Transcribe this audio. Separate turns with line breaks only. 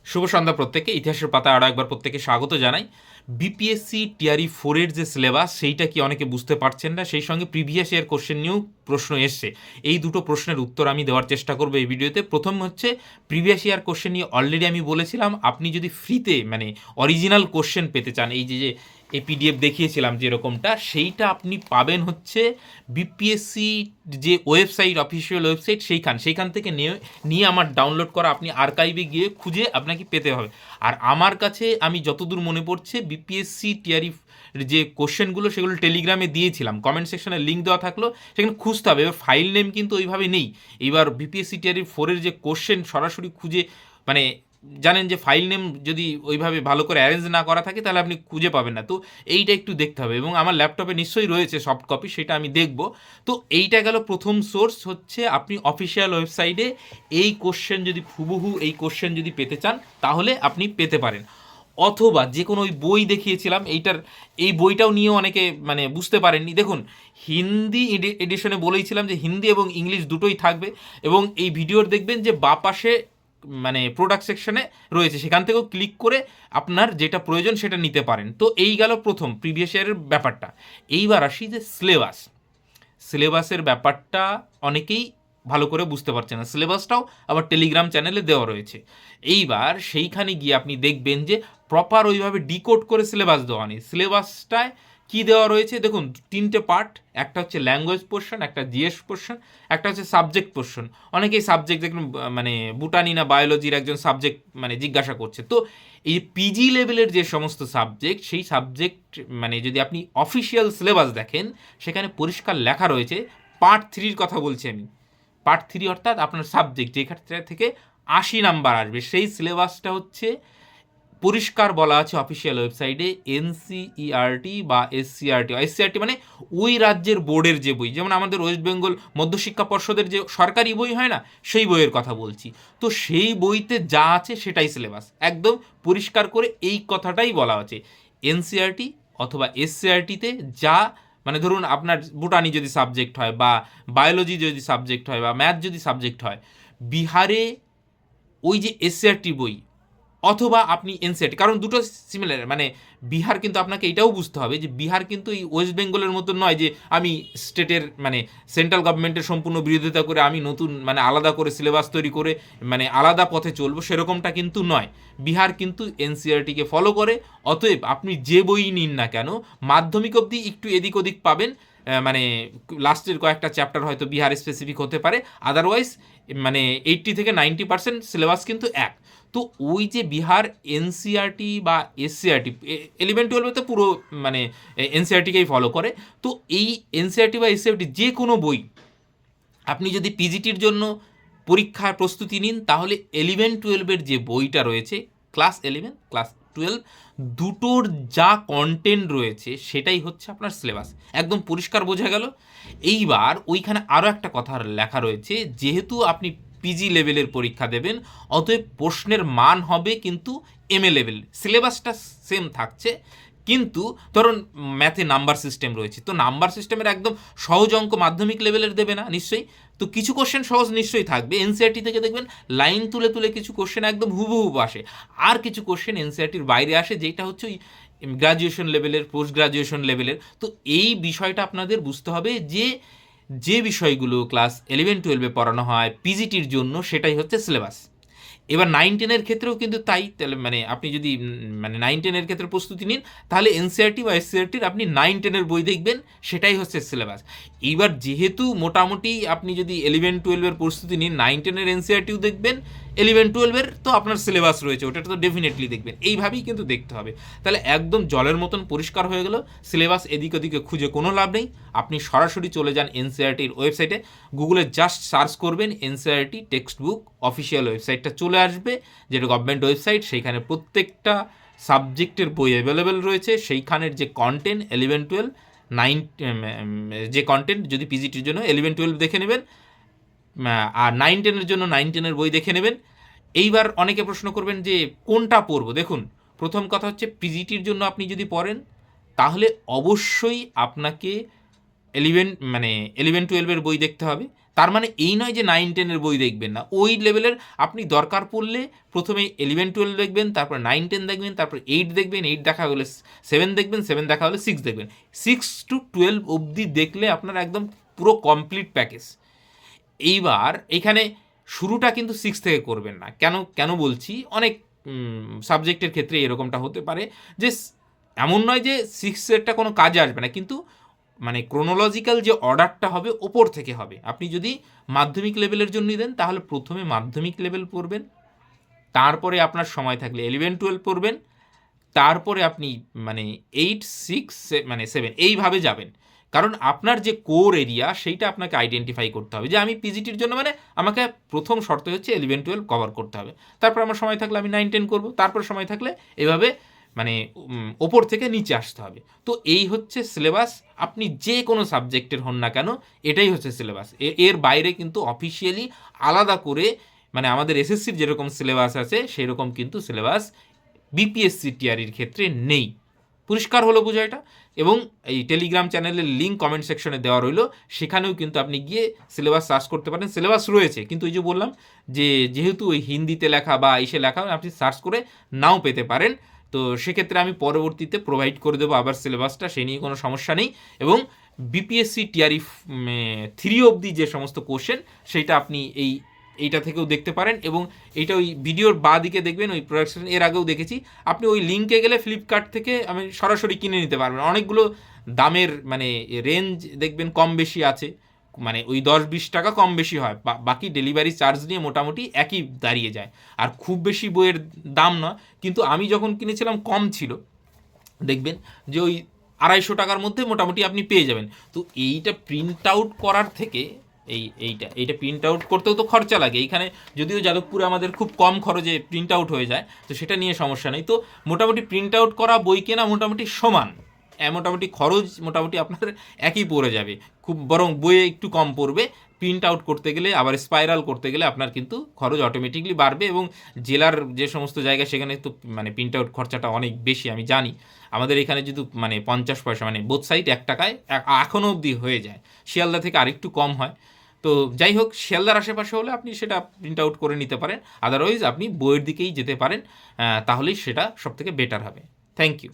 শুভ সন্ধ্যা প্রত্যেককে। ইতিহাসের পাতা আরও একবার প্রত্যেকে স্বাগত জানাই। বিপিএসসি টিআরই 4-এর যে সিলেবাস সেইটা কি অনেকে বুঝতে পারছেন না, সেই সঙ্গে প্রিভিয়াস ইয়ার কোশ্চেন নিয়েও প্রশ্ন এসছে। এই দুটো প্রশ্নের উত্তর আমি দেওয়ার চেষ্টা করবো এই ভিডিওতে। প্রথম হচ্ছে, প্রিভিয়াস ইয়ার কোশ্চেন নিয়ে অলরেডি আমি বলেছিলাম, আপনি যদি ফ্রিতে মানে অরিজিনাল কোশ্চেন পেতে চান, এই যে এই পিডিএফ দেখিয়েছিলাম যেরকমটা, সেইটা আপনি পাবেন হচ্ছে বিপিএসসি যে ওয়েবসাইট, অফিসিয়াল ওয়েবসাইট, সেইখান থেকে নিয়ে আমার ডাউনলোড করা, আপনি আর্কাইভে গিয়ে খুঁজে আপনাকে পেতে হবে। আর আমার কাছে আমি যতদূর মনে পড়ছে, বিপিএসসি টিআরই যে কোশ্চেনগুলো সেগুলো টেলিগ্রামে দিয়েছিলাম, কমেন্ট সেকশনে লিঙ্ক দেওয়া থাকলো, সেখানে খুঁজতে হবে। এবার ফাইল নেম কিন্তু ওইভাবে নেই। এবার বিপিএসসি টিআরই 4-এর যে কোশ্চেন সরাসরি খুঁজে, মানে জানেন যে ফাইল নেম যদি ওইভাবে ভালো করে অ্যারেঞ্জ না করা থাকে তাহলে আপনি খুঁজে পাবেন না। তো এইটা একটু দেখতে হবে, এবং আমার ল্যাপটপে নিশ্চয়ই রয়েছে সফট কপি, সেটা আমি দেখব। তো এইটা গেল প্রথম সোর্স, হচ্ছে আপনি অফিসিয়াল ওয়েবসাইটে এই কোশ্চেন যদি হুবহু এই কোশ্চেন যদি পেতে চান তাহলে আপনি পেতে পারেন। অথবা যে কোনো ওই বই দেখিয়েছিলাম, এই বইটাও নিয়ে অনেকে মানে বুঝতে পারেননি। দেখুন, হিন্দি এডিশনে বলেইছিলাম যে হিন্দি এবং ইংলিশ দুটোই থাকবে, এবং এই ভিডিওর দেখবেন যে বাঁ পাশে মানে প্রোডাক্ট সেকশনে রয়েছে, সেখান থেকেও ক্লিক করে আপনার যেটা প্রয়োজন সেটা নিতে পারেন। তো এই গেল প্রথম প্রিভিয়াস ইয়ারের ব্যাপারটা। এইবার আসি যে সিলেবাসের ব্যাপারটা অনেকেই ভালো করে বুঝতে পারছে না। সিলেবাসটাও আবার টেলিগ্রাম চ্যানেলে দেওয়া রয়েছে। এইবার সেইখানে গিয়ে আপনি দেখবেন যে প্রপার ওইভাবে ডিকোড করে সিলেবাস দেওয়া নেই। সিলেবাসটায় কী দেওয়া রয়েছে দেখুন, 3টে পার্ট। একটা হচ্ছে ল্যাঙ্গুয়েজ পোর্শন, একটা জিএস পোর্শন, একটা হচ্ছে সাবজেক্ট পোর্শন। অনেকেই সাবজেক্ট দেখুন, মানে বুটানি না বায়োলজির একজন সাবজেক্ট মানে জিজ্ঞাসা করছে। তো এই পিজি লেভেলের যে সমস্ত সাবজেক্ট, সেই সাবজেক্ট মানে যদি আপনি অফিসিয়াল সিলেবাস দেখেন, সেখানে পরিষ্কার লেখা রয়েছে, পার্ট 3-র কথা বলছি আমি। পার্ট 3 অর্থাৎ আপনার সাবজেক্ট যেখান থেকে 80 নাম্বার আসবে, সেই সিলেবাসটা হচ্ছে পরিষ্কার বলা আছে অফিসিয়াল ওয়েবসাইটে, এনসিইআরটি বা এসসিআরটি। এসসিআরটি মানে ওই রাজ্যের বোর্ডের যে বই, যেমন আমাদের ওয়েস্ট বেঙ্গল মধ্যশিক্ষা পর্ষদের যে সরকারি বই হয় না, সেই বইয়ের কথা বলছি। তো সেই বইতে যা আছে সেটাই সিলেবাস, একদম পরিষ্কার করে এই কথাটাই বলা আছে। এনসিইআরটি অথবা এসসিআরটিতে যা, মানে ধরুন আপনার বুটানি যদি সাবজেক্ট হয়, বা বায়োলজি যদি সাবজেক্ট হয়, বা ম্যাথ যদি সাবজেক্ট হয়, বিহারে ওই যে এসসিআরটি বই, অথবা আপনি এনসিআরটি, কারণ দুটো সিমিলার। মানে বিহার কিন্তু আপনাকে এটাও বুঝতে হবে যে বিহার কিন্তু এই ওয়েস্ট বেঙ্গলের মতো নয় যে আমি স্টেটের মানে সেন্ট্রাল গভর্নমেন্টের সম্পূর্ণ বিরোধিতা করে আমি নতুন মানে আলাদা করে সিলেবাস তৈরি করে মানে আলাদা পথে চলবো, সেরকমটা কিন্তু নয়। বিহার কিন্তু এনসিআরটিকে ফলো করে। অতএব আপনি যে বই নিন না কেন, মাধ্যমিক অবধি একটু এদিক ওদিক পাবেন, মানে লাস্টের কয়েকটা চ্যাপ্টার হয়তো বিহার স্পেসিফিক হতে পারে, আদারওয়াইজ মানে 80-90% সিলেবাস কিন্তু এক। তো ওই যে বিহার এনসিআরটি বা এসসিআরটি, 11-12 তো পুরো মানে এনসিআরটিকেই ফলো করে। তো এই এনসিআরটি বা এসসিআরটি যে কোনো বই আপনি যদি পিজিটির জন্য পরীক্ষার প্রস্তুতি নিন, তাহলে 11-12-এর যে বইটা রয়েছে, ক্লাস 11 ক্লাস 12 দুটোর যা কন্টেন্ট রয়েছে সেটাই হচ্ছে আপনার সিলেবাস, একদম পরিষ্কার বোঝা গেল। এইবার ওইখানে আরও একটা কথা লেখা রয়েছে, যেহেতু আপনি পিজি লেভেলের পরীক্ষা দেবেন, অতএব প্রশ্নের মান হবে কিন্তু এমএ লেভেল। সিলেবাসটা সেম থাকছে, কিন্তু ধরুন ম্যাথে নাম্বার সিস্টেম রয়েছে, তো নাম্বার সিস্টেমের একদম সহজ অঙ্ক মাধ্যমিক লেভেলের দেবে না নিশ্চয়ই। তো কিছু কোশ্চেন সহজ নিশ্চয়ই থাকবে। এনসিআরটি থেকে দেখবেন লাইন তুলে তুলে কিছু কোশ্চেন একদম হুবহু আসে, আর কিছু কোশ্চেন এনসিআরটির বাইরে আসে, যেটা হচ্ছে ওই গ্রাজুয়েশন লেভেলের, পোস্ট গ্রাজুয়েশন লেভেলের। তো এই বিষয়টা আপনাদের বুঝতে হবে যে যে বিষয়গুলো ক্লাস 11-12-এ পড়ানো হয় পিজিটির জন্য, সেটাই হচ্ছে সিলেবাস। এবার 9-10-এর ক্ষেত্রেও কিন্তু তাই। তাহলে মানে আপনি যদি মানে 9-10-এর ক্ষেত্রে প্রস্তুতি নিন, তাহলে এনসিআরটি বা এসসিআরটির আপনি 9-10-এর বই দেখবেন, সেটাই হচ্ছে সিলেবাস। এইবার যেহেতু মোটামুটি আপনি যদি 11-12-এর প্রস্তুতি নিন, 9-10-এর এনসিআরটিও দেখবেন, 11-12-এর তো আপনার সিলেবাস রয়েছে, ওটা তো ডেফিনেটলি দেখবেন। এইভাবেই কিন্তু দেখতে হবে। তাহলে একদম জলের মতন পরিষ্কার হয়ে গেল, সিলেবাস এদিক ওদিকে খুঁজে কোনো লাভ নেই। আপনি সরাসরি চলে যান এনসিআরটির ওয়েবসাইটে, গুগলে জাস্ট সার্চ করবেন এনসিআরটি টেক্সট বুক, অফিসিয়াল ওয়েবসাইটটা চলে আসবে, যেটা গভর্নমেন্ট ওয়েবসাইট। সেইখানে প্রত্যেকটা সাবজেক্টের বই অ্যাভেলেবেল রয়েছে। সেইখানের যে কন্টেন্ট 11-12 9 যে কন্টেন্ট যদি পিজিটির জন্য 11-12 দেখে নেবেন, আর 9-10-এর জন্য 9-10-এর বই দেখে নেবেন। এইবার অনেকে প্রশ্ন করবেন যে কোনটা পড়বো। দেখুন, প্রথম কথা হচ্ছে পিজিটির জন্য আপনি যদি পড়েন, তাহলে অবশ্যই আপনাকে 11-12-এর বই দেখতে হবে। তার মানে এই নয় যে 9-10-এর বই দেখবেন না, ওই লেভেলের আপনি দরকার পড়লে প্রথমে 11-12 দেখবেন, তারপর 9-10 দেখবেন, তারপর 8 দেখবেন, 8 দেখা হলে 7 দেখবেন, 7 দেখা হলে 6 দেখবেন। 6 to 12 অবধি দেখলে আপনার একদম পুরো কমপ্লিট প্যাকেজ। এইবার এখানে শুরুটা কিন্তু 6 থেকে করবেন না। কেন কেন বলছি, অনেক সাবজেক্টের ক্ষেত্রে এরকমটা হতে পারে যে এমন নয় যে 6-এরটা কোনো কাজে আসবে না, কিন্তু মানে ক্রোনোলজিক্যাল যে অর্ডারটা হবে ওপর থেকে হবে। আপনি যদি মাধ্যমিক লেভেলের জন্য দেন তাহলে প্রথমে মাধ্যমিক লেভেল পড়বেন, তারপরে আপনার সময় থাকলে 11-12 পড়বেন, তারপরে আপনি মানে 8, 6 মানে 7 এইভাবে যাবেন। কারণ আপনার যে কোর এরিয়া সেইটা আপনাকে আইডেন্টিফাই করতে হবে যে আমি পিজিটির জন্য মানে আমাকে প্রথম শর্ত হচ্ছে 11-12 কভার করতে হবে, তারপর আমার সময় থাকলে আমি 9-10 করবো, তারপর সময় থাকলে এভাবে মানে ওপর থেকে নিচে আসতে হবে। তো এই হচ্ছে সিলেবাস, আপনি যে কোনো সাবজেক্টের হন না কেন এটাই হচ্ছে সিলেবাস। এর বাইরে কিন্তু অফিসিয়ালি আলাদা করে মানে আমাদের এসএসসির যেরকম সিলেবাস আছে সেরকম কিন্তু সিলেবাস বিপিএসসি টিআরির ক্ষেত্রে নেই। পরিষ্কার হলো বোঝায়টা? এবং এই টেলিগ্রাম চ্যানেলের লিঙ্ক কমেন্ট সেকশনে দেওয়া রইল, সেখানেও কিন্তু আপনি গিয়ে সিলেবাস সার্চ করতে পারেন। সিলেবাস রয়েছে, কিন্তু ওই যে বললাম যে যেহেতু ওই হিন্দিতে লেখা বা ইসে লেখা আপনি সার্চ করে নাও পেতে পারেন। তো সেক্ষেত্রে আমি পরবর্তীতে প্রোভাইড করে দেবো আবার সিলেবাসটা, সে নিয়ে কোনো সমস্যা নেই। এবং বিপিএসসি টিআরই 3 অবধি যে সমস্ত কোশ্চেন সেইটা আপনি এইটা থেকেও দেখতে পারেন। এবং এইটা ওই ভিডিওর বাঁ দিকে দেখবেন ওই প্রোডাকশন, এর আগেও দেখেছি, আপনি ওই লিঙ্কে গেলে ফ্লিপকার্ট থেকে আমি সরাসরি কিনে নিতে পারবেন। অনেকগুলো দামের মানে রেঞ্জ দেখবেন কম বেশি আছে, মানে ওই 10-20 টাকা কম বেশি হয়, বাকি ডেলিভারি চার্জ নিয়ে মোটামুটি একই দাঁড়িয়ে যায়। আর খুব বেশি বইয়ের দাম নয়, কিন্তু আমি যখন কিনেছিলাম কম ছিল, দেখবেন যে ওই 250 টাকার মধ্যে মোটামুটি আপনি পেয়ে যাবেন। তো এইটা প্রিন্ট আউট করার থেকে এইটা প্রিন্ট আউট করতেও তো খরচা লাগে। এইখানে যদিও যাদবপুরে আমাদের খুব কম খরচে প্রিন্ট আউট হয়ে যায়, তো সেটা নিয়ে সমস্যা নেই। তো মোটামুটি প্রিন্ট আউট করা বই কেনা মোটামুটি সমান, মোটামুটি খরচ মোটামুটি আপনার একই পড়ে যাবে, খুব বরং বইয়ে একটু কম পড়বে। প্রিন্ট আউট করতে গেলে আবার স্পাইরাল করতে গেলে আপনার কিন্তু খরচ অটোমেটিকলি বাড়বে। এবং জেলার যে সমস্ত জায়গা সেখানে তো মানে প্রিন্ট আউট খরচাটা অনেক বেশি আমি জানি। আমাদের এখানে যদি মানে 50 পয়সা মানে বোথ সাইড 1 টাকায় এখনও অবধি হয়ে যায়, শিয়ালদা থেকে আরেকটু কম হয়। তো যাই হোক, শিয়ালদার আশেপাশে হলে আপনি সেটা প্রিন্ট আউট করে নিতে পারেন, আদারওয়াইজ আপনি বইয়ের দিকেই যেতে পারেন, তাহলেই সেটা সবথেকে বেটার হবে। Thank you.